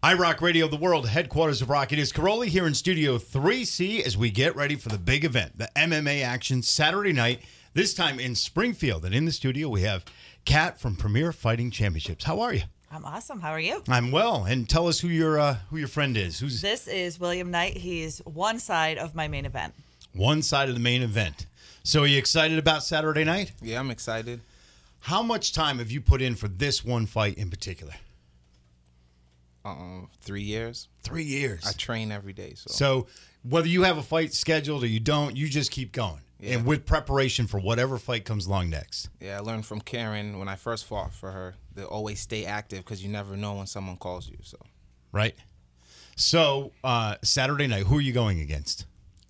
iRockRadio, the world headquarters of rock. It is Karoli here in Studio 3C as we get ready for the big event, the MMA action Saturday night, this time in Springfield. And in the studio, we have Kat from Premier Fighting Championships. How are you? I'm awesome. How are you? I'm well. And tell us who your friend is. This is William Knight. He's one side of my main event. One side of the main event. So are you excited about Saturday night? Yeah, I'm excited. How much time have you put in for this one fight in particular? 3 years. 3 years. I train every day. So whether you have a fight scheduled or you don't, you just keep going. Yeah. And with preparation for whatever fight comes along next. Yeah, I learned from Karyn when I first fought for her to always stay active because you never know when someone calls you. So, right. So Saturday night, who are you going against?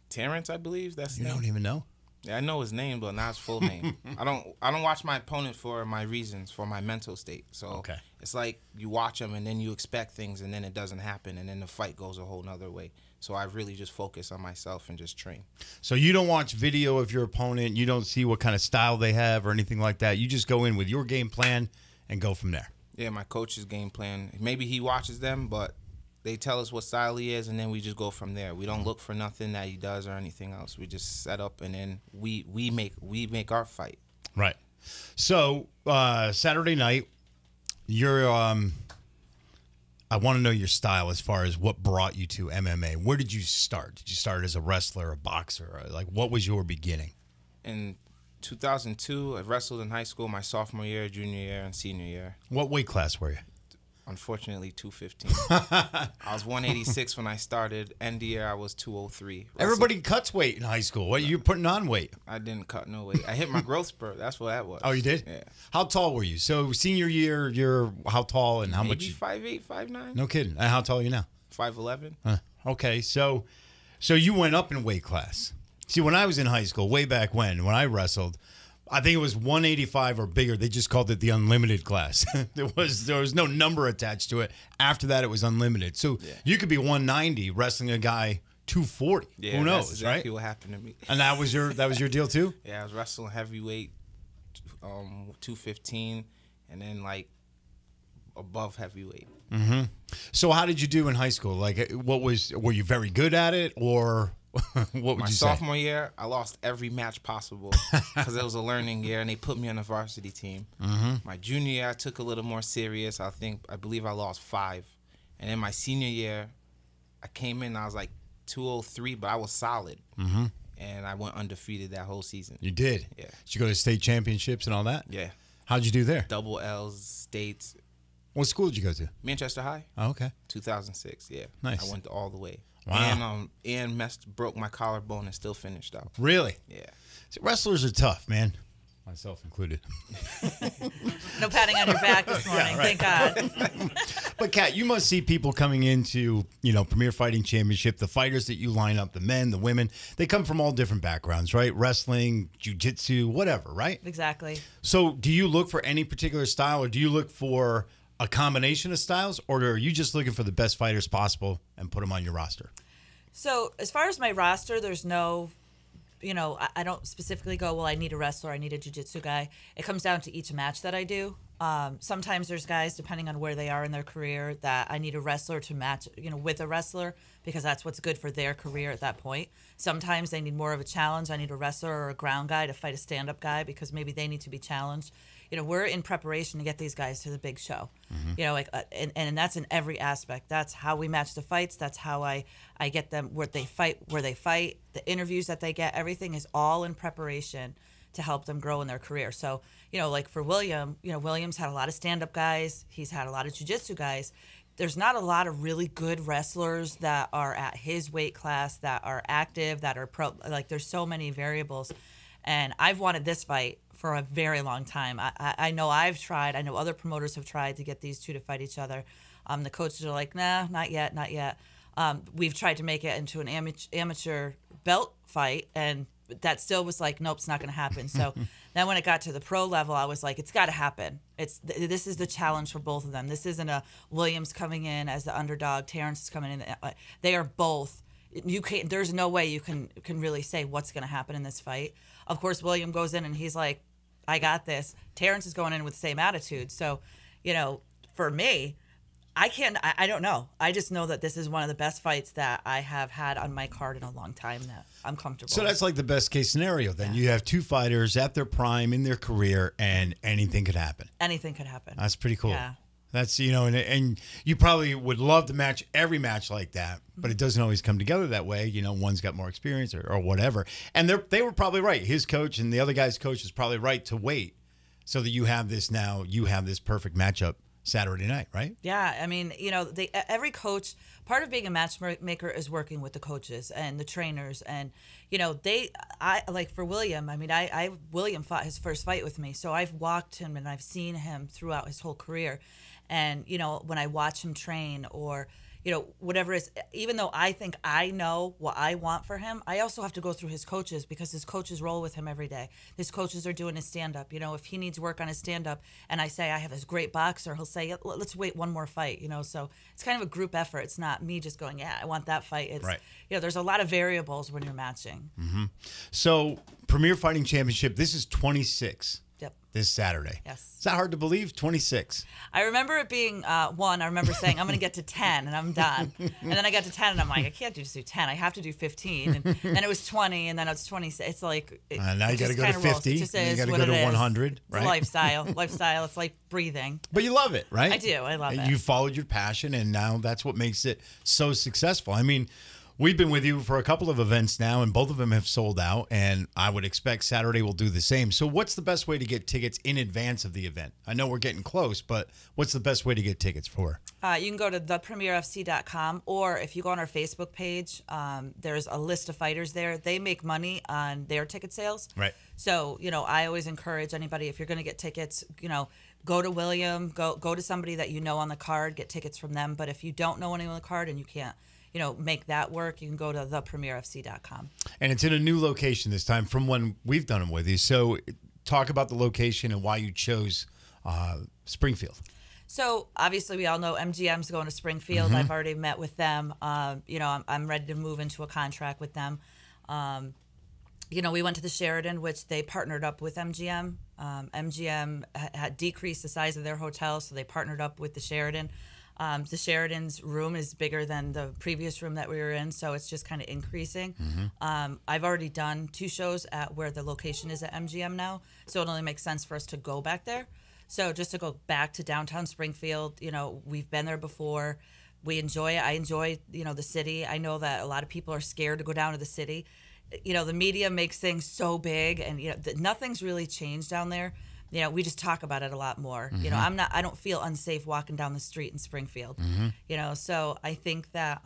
Terrence, I believe. That's his name. Don't even know? Yeah, I know his name, but not his full name. I don't watch my opponent for my reasons, for my mental state. So okay. It's like you watch him and then you expect things and then it doesn't happen and then the fight goes a whole nother way. So I really just focus on myself and just train. So you don't watch video of your opponent. You don't see what kind of style they have or anything like that. You just go in with your game plan and go from there. Yeah, my coach's game plan. Maybe he watches them, but they tell us what style he is, and then we just go from there. We don't look for nothing that he does or anything else. We just set up, and then we make our fight. Right. So Saturday night, you're. I want to know your style as far as what brought you to MMA. Where did you start? Did you start as a wrestler, a boxer? Like, what was your beginning? In 2002, I wrestled in high school my sophomore year, junior year, and senior year. What weight class were you? Unfortunately, 215. I was 186 when I started. End of year, I was 203. Everybody cuts weight in high school. What, you putting on weight? I didn't cut no weight. I hit my growth spurt. That's what that was. Oh, you did? Yeah. How tall were you? So senior year, you're how tall and how much? Maybe 5'8", 5'9". No kidding. And how tall are you now? 5'11". Okay, so you went up in weight class. See, when I was in high school, way back when I wrestled, I think it was 185 or bigger. They just called it the unlimited class. there was no number attached to it. After that, it was unlimited. So you could be 190 wrestling a guy 240. Yeah, who knows, that's exactly right? what happened to me. And that was your deal too? Yeah, I was wrestling heavyweight, 215, and then like above heavyweight. Mm-hmm. So how did you do in high school? Like, were you very good at it, or what would you say? My sophomore year, I lost every match possible because it was a learning year, and they put me on the varsity team. Mm-hmm. My junior year, I took a little more serious. I believe I lost 5. And then my senior year, I came in, I was like 203, but I was solid. Mm-hmm. And I went undefeated that whole season. You did? Yeah. Did you go to state championships and all that? Yeah. How'd you do there? Double L's, states. What school did you go to? Manchester High. Oh, okay. 2006, yeah. Nice. I went all the way. Wow. And broke my collarbone and still finished out. Really? Yeah. See, wrestlers are tough, man. Myself included. No patting on your back this morning. Yeah, right. Thank God. But, Kat, you must see people coming into, Premier Fighting Championship, the fighters that you line up, the men, the women. They come from all different backgrounds, right? Wrestling, jiu-jitsu, whatever, right? Exactly. So do you look for any particular style, or do you look for a combination of styles, or are you just looking for the best fighters possible and put them on your roster? So as far as my roster, there's no, I don't specifically go, well, I need a wrestler, I need a jiu-jitsu guy. It comes down to each match that I do. Sometimes there's guys, depending on where they are in their career, that I need a wrestler to match, with a wrestler because that's what's good for their career at that point. Sometimes they need more of a challenge. I need a wrestler or a ground guy to fight a stand-up guy because maybe they need to be challenged. We're in preparation to get these guys to the big show. Mm-hmm. And that's in every aspect. That's how we match the fights. That's how I get them where they fight, the interviews that they get. Everything is all in preparation to help them grow in their career. So, like for William, William's had a lot of stand-up guys. He's had a lot of jiu-jitsu guys. There's not a lot of really good wrestlers that are at his weight class, that are active, that are pro. Like, there's so many variables. And I've wanted this fight for a very long time. I know I've tried. I know other promoters have tried to get these two to fight each other. The coaches are like, nah, not yet. We've tried to make it into an amateur belt fight, and that still was like, nope, it's not going to happen. So then when it got to the pro level, I was like, it's got to happen. This is the challenge for both of them. This isn't a Williams coming in as the underdog, Terrence is coming in. They are both. You can't. There's no way you can really say what's going to happen in this fight. Of course, William goes in and he's like, I got this. Terrence is going in with the same attitude. So, for me, I don't know. I just know that this is one of the best fights that I have had on my card in a long time that I'm comfortable So with. that's like the best case scenario then. You have two fighters at their prime in their career and anything could happen. Anything could happen. That's pretty cool. Yeah. That's, and you probably would love to match every match like that, but it doesn't always come together that way. One's got more experience or whatever. And they were probably right. His coach and the other guy's coach is probably right to wait so that you have this perfect matchup Saturday night, right? Yeah, I mean, every coach, part of being a matchmaker is working with the coaches and the trainers, and I like for William. I mean, William fought his first fight with me, so I've walked him and I've seen him throughout his whole career, and when I watch him train or whatever it is, even though I think I know what I want for him, I also have to go through his coaches because his coaches roll with him every day. His coaches are doing his stand-up. If he needs work on his stand-up and I say I have this great boxer, he'll say, let's wait one more fight, So it's kind of a group effort. It's not me just going, yeah, I want that fight. It's, right. There's a lot of variables when you're matching. Mm-hmm. So Premier Fighting Championship, this is 26. Yep. This Saturday. Yes. Is that hard to believe? 26. I remember it being one. I remember saying, I'm going to get to 10 and I'm done. And then I got to 10 and I'm like, I can't just do 10. I have to do 15. And then it was 20 and then it's 26. It's like. Now you got to go to 50. It just you is got to what go to it is. 100. It's right? a lifestyle. It's like breathing. But you love it, right? I do. I love it. You followed your passion and now that's what makes it so successful. I mean, we've been with you for a couple of events now, and both of them have sold out, and I would expect Saturday will do the same. So what's the best way to get tickets in advance of the event? I know we're getting close, but what's the best way to get tickets for? You can go to thepremierfc.com, or if you go on our Facebook page, there's a list of fighters there. They make money on their ticket sales. Right. So, I always encourage anybody, if you're going to get tickets, go to William, go to somebody that you know on the card, get tickets from them. But if you don't know anyone on the card and you can't, make that work, you can go to thepremierfc.com. And it's in a new location this time from when we've done them with you. So talk about the location and why you chose Springfield. So obviously we all know MGM's going to Springfield. Mm-hmm. I've already met with them. I'm ready to move into a contract with them. We went to the Sheraton, which they partnered up with MGM. MGM had decreased the size of their hotel, so they partnered up with the Sheraton. The Sheraton's room is bigger than the previous room that we were in, so it's just kind of increasing. Mm-hmm. I've already done 2 shows at where the location is at MGM now, so it only makes sense for us to go back there. So just to go back to downtown Springfield, we've been there before. We enjoy it. I enjoy, the city. I know that a lot of people are scared to go down to the city. The media makes things so big, and nothing's really changed down there. We just talk about it a lot more. Mm-hmm. I don't feel unsafe walking down the street in Springfield. Mm-hmm. So I think that,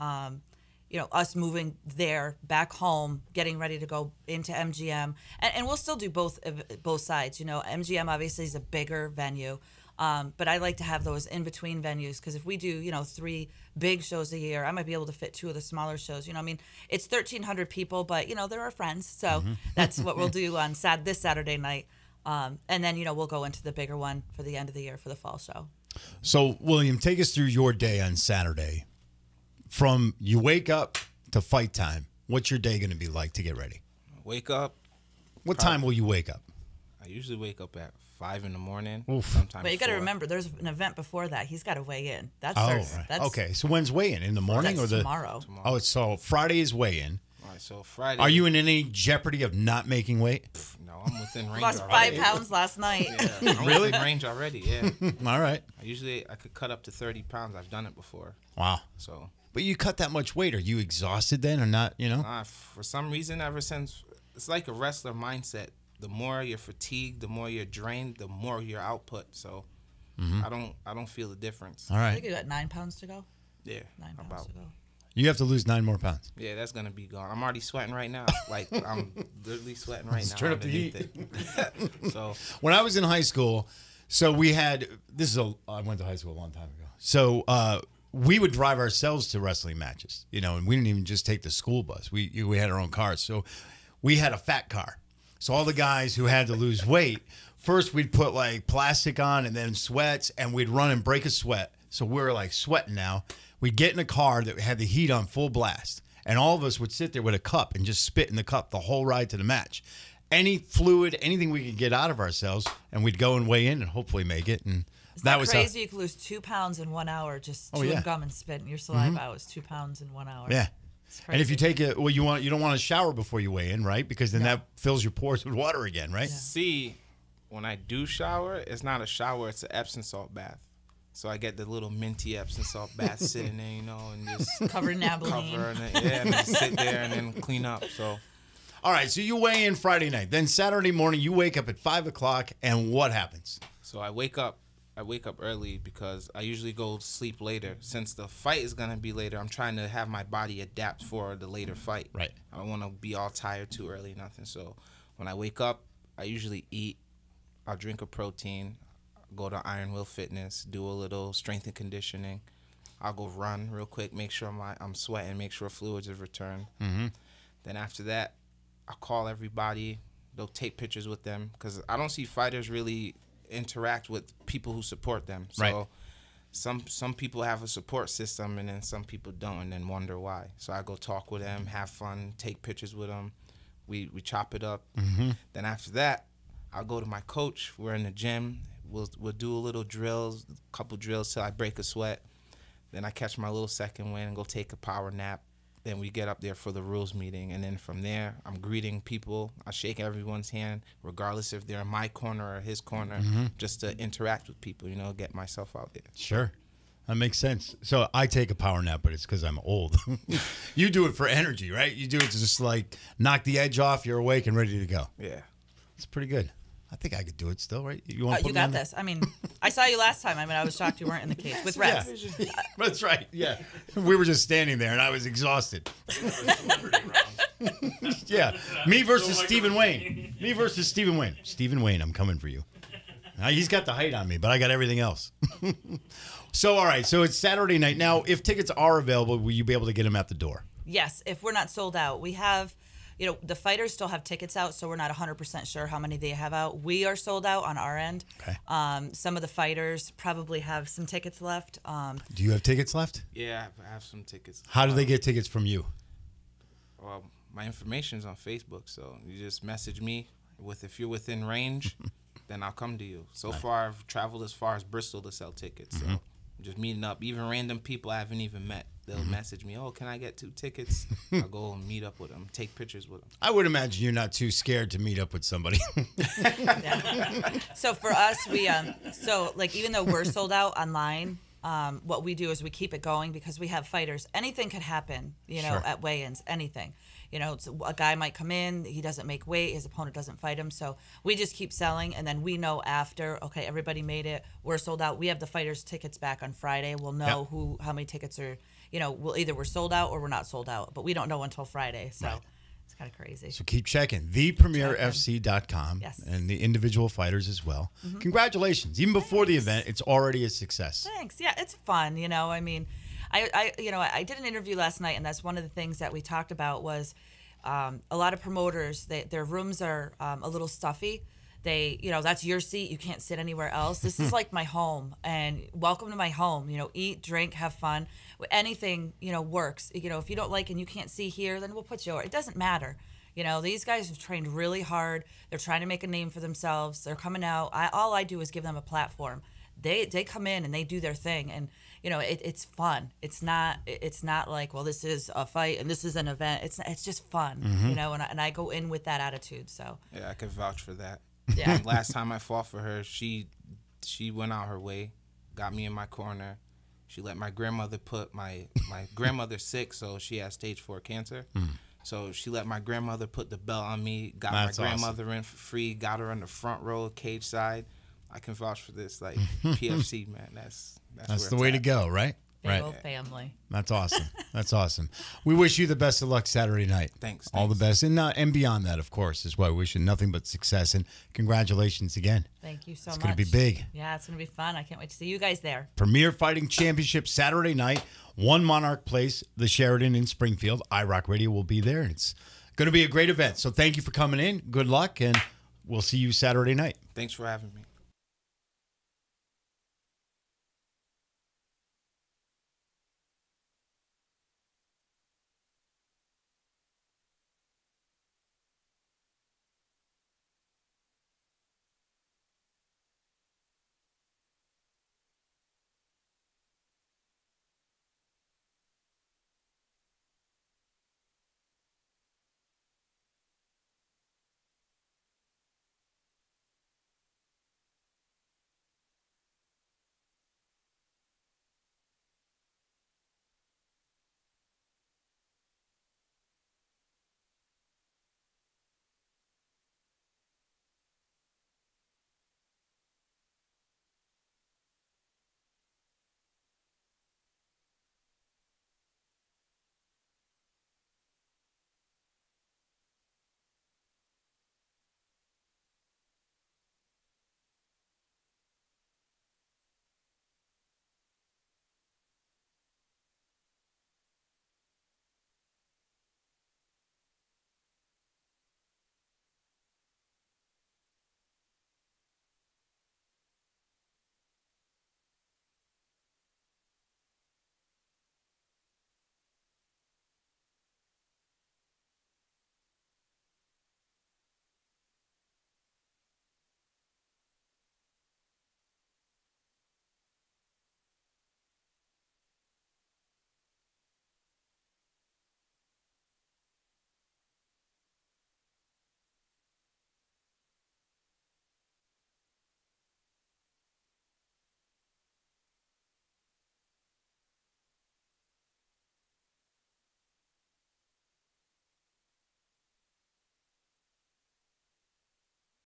us moving there back home, getting ready to go into MGM, and we'll still do both sides. MGM obviously is a bigger venue, but I like to have those in between venues because if we do, 3 big shows a year, I might be able to fit 2 of the smaller shows. It's 1,300 people, but they're our friends, so that's what we'll do on this Saturday night. And then, we'll go into the bigger one for the end of the year for the fall show. So, William, take us through your day on Saturday. From you wake up to fight time, what's your day going to be like to get ready? Wake up. What time will you wake up? I usually wake up at 5 in the morning. Oof. Sometimes. But you got to 4. remember, there's an event before that. He's got to weigh in. Right. Okay. So when's weigh-in? In the morning that's or tomorrow? Oh, so Friday is weigh-in. All right. So Friday. Are you in any jeopardy of not making weight? No, I'm within range Lost already. 5 pounds last night. Yeah, I'm Really? within range already. Yeah. All right. I could cut up to 30 pounds. I've done it before. Wow. So. But you cut that much weight. Are you exhausted then or not, For some reason, ever since, it's like a wrestler mindset. The more you're fatigued, the more you're drained, the more your output. So I don't feel the difference. All I right. think you got 9 pounds to go. Yeah. 9 pounds to go. You have to lose 9 more pounds. Yeah, that's going to be gone. I'm already sweating right now. Like, I'm literally sweating right now. turn up the underneath heat. it. So, When I was in high school, so we had I went to high school a long time ago. So we would drive ourselves to wrestling matches, and we didn't even just take the school bus. We had our own cars. So we had a fat car. So all the guys who had to lose weight, first we'd put like plastic on and then sweats, and we'd run and break a sweat. So we were like sweating now. We'd get in a car that had the heat on full blast, and all of us would sit there with a cup and just spit in the cup the whole ride to the match. Any fluid, anything we could get out of ourselves, and we'd go and weigh in and hopefully make it. And Isn't that crazy? You could lose 2 pounds in 1 hour just chewing gum and spitting. Your saliva was 2 pounds in 1 hour. Yeah. And if you take it, well, you don't want to shower before you weigh in, right? Because then that fills your pores with water again, right? Yeah. See, when I do shower, it's not a shower; it's an Epsom salt bath. So I get the little minty Epsom salt bath sitting there, and just covered in Abilene. And then sit there and then clean up. So, all right. So you weigh in Friday night, then Saturday morning you wake up at 5 o'clock, and what happens? So I wake up early because I usually go sleep later. Since the fight is gonna be later, I'm trying to have my body adapt for the later fight. Right. I don't want to be all tired too early, nothing. So when I wake up, I usually eat. I'll drink a protein. Go to Iron Will Fitness, do a little strength and conditioning. I'll go run real quick, make sure I'm sweating, make sure fluids have returned. Mm-hmm. Then after that, I'll call everybody. They'll take pictures with them because I don't see fighters really interact with people who support them. So right. Some people have a support system and then some people don't, and then wonder why. So I go talk with them, have fun, take pictures with them. We chop it up. Mm-hmm. Then after that, I'll go to my coach. We're in the gym. We'll do a little drills, a couple drills till I break a sweat. Then I catch my little second wind and go take a power nap. Then we get up there for the rules meeting. And then from there, I'm greeting people. I shake everyone's hand, regardless if they're in my corner or his corner, just to interact with people, get myself out there. Sure. That makes sense. So I take a power nap, but it's because I'm old. You do it for energy, right? You do it to just like knock the edge off. You're awake and ready to go. Yeah. It's pretty good. I think I could do it still, right? You want? You got this. I mean, I saw you last time. I was shocked you weren't in the cage with reps. Yeah. That's right. Yeah, we were just standing there, and I was exhausted. Yeah, me versus Stephen Wayne. Me versus Stephen Wayne. Stephen Wayne, I'm coming for you. He's got the height on me, but I got everything else. So, all right. So it's Saturday night now. If tickets are available, will you be able to get them at the door? Yes, if we're not sold out, we have. The fighters still have tickets out, so we're not 100% sure how many they have out. We are sold out on our end. Okay. Some of the fighters probably have some tickets left. Do you have tickets left? Yeah, I have some tickets. How do they get tickets from you? Well, my information's on Facebook, so you just message me if you're within range, then I'll come to you. So far, I've traveled as far as Bristol to sell tickets, so just meeting up. Even random people I haven't even met. They'll message me, can I get 2 tickets? I'll go and meet up with them, take pictures with them. I would imagine you're not too scared to meet up with somebody. Yeah. So for us, we even though we're sold out online, what we do is we keep it going because we have fighters. Anything could happen, Sure. at weigh-ins, anything. A guy might come in, he doesn't make weight, his opponent doesn't fight him. So we just keep selling, and then we know after, okay, everybody made it, we're sold out. We have the fighters' tickets back on Friday. We'll know how many tickets are, we're sold out or we're not sold out. But we don't know until Friday, so it's kind of crazy. So keep checking. ThePremierFC.com Yes. and the individual fighters as well. Mm-hmm. Congratulations. Even before the event, it's already a success. Thanks. Yeah, it's fun, I did an interview last night, and that's one of the things that we talked about was a lot of promoters, their rooms are a little stuffy. That's your seat. You can't sit anywhere else. This is like my home, and welcome to my home. Eat, drink, have fun. Anything, works. If you don't like and you can't see here, then we'll put you over. It doesn't matter. These guys have trained really hard. They're trying to make a name for themselves. They're coming out. All I do is give them a platform. They come in and they do their thing, and it's fun. It's not like, well, this is a fight and this is an event. It's just fun, and I go in with that attitude. So yeah, I can vouch for that. Yeah. Last time I fought for her, she went out her way, got me in my corner. She let my grandmother put my grandmother's sick, so she has stage 4 cancer. So she let my grandmother put the belt on me, got That's my grandmother awesome. in for free, got her in the front row, cage side. I can vouch for this, like PFC, man. That's where the way to go, right? big old family. That's awesome. That's awesome. We wish you the best of luck Saturday night. Thanks. All the best. And beyond that, of course, is why we wish you nothing but success. And congratulations again. Thank you so It's much. going to be big. Yeah, it's going to be fun. I can't wait to see you guys there. Premier Fighting Championship Saturday night, One Monarch Place, the Sheridan in Springfield. iRockRadio will be there, and it's going to be a great event. So thank you for coming in. Good luck, and we'll see you Saturday night. Thanks for having me.